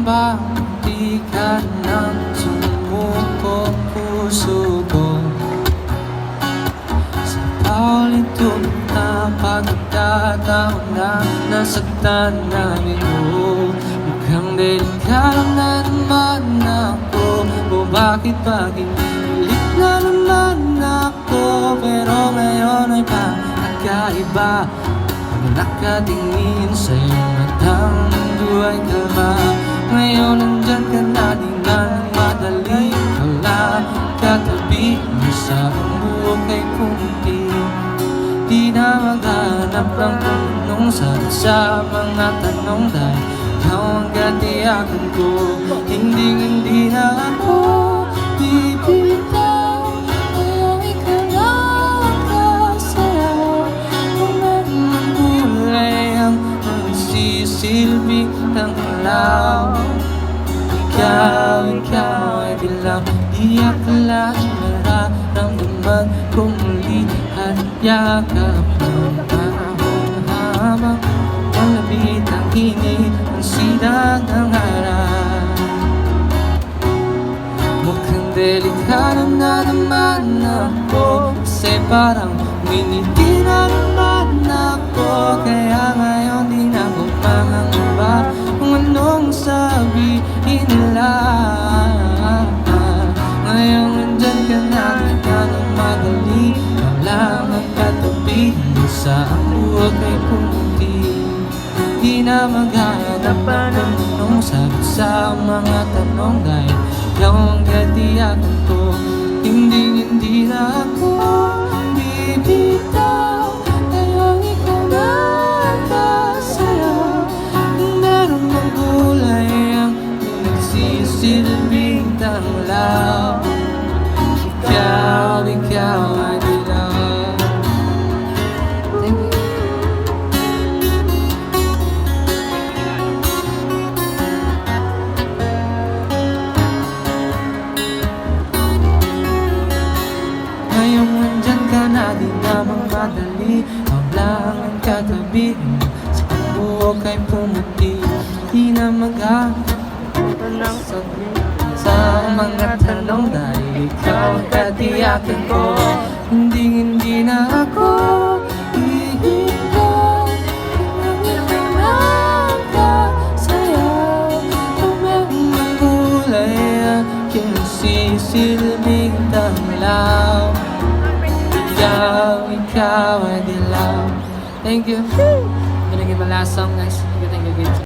ba di ka nang sumuko puso ko? Sa paulit-ulit na pagkataon na nasaktan namin mo, mukhang delikado na naman ako. O bakit pilit na naman ako? Pero ngayon ay pagkaiba, nakatingin sa iyong matang buhay kalma. Ngayon nandyan ka na, di na madali ka lang. Katabi mo sa buhok ay kunti, di na maghanap ng tulong sa mga tanong. Dahil ikaw ang katiyakan ko, hindi na ako bibitaw. Ngayong ikaw na ang kasayaw, kung naman kulay ang nagsisilbing tanglaw. Ikaw ay dilaw, di akalain mararamdaman kung muli at yakap ng panahon. Habang malapit ang init ng silang ng araw, mukhang delikado na naman ako, kasi parang miniti na naman ako. Kaya ngayon di na ko mangangamba kung anong sabihin nila. Ngayon nandyan ka na, di ka na madali. Ikaw lang ang katabi mo sa ang buwag ay kunti, di na maghanap ng tulong sa mga tanong. Dahil ikaw ang katiyakan ko, hindi na ako bibitaw. Ngayong ikaw na ang kasayaw, meron mang kulay ang nagsisilbing tanglaw. Ikaw ay dilaw. Thank you. Ngayong nandyan ka na, di namang madali. Ikaw lang ang katabi mo, sa buhok ay pumuti, di na maghanap ng sagot sa mga tanong. Dahil ikaw ang katiyakan ko, hindi na ako iiwan. Kung ikaw na ang kasayaw, kung meron mang kulay ang kinasisilbing tanglaw. Ikaw ay dilaw. Thank you. Binigay mo last song, guys.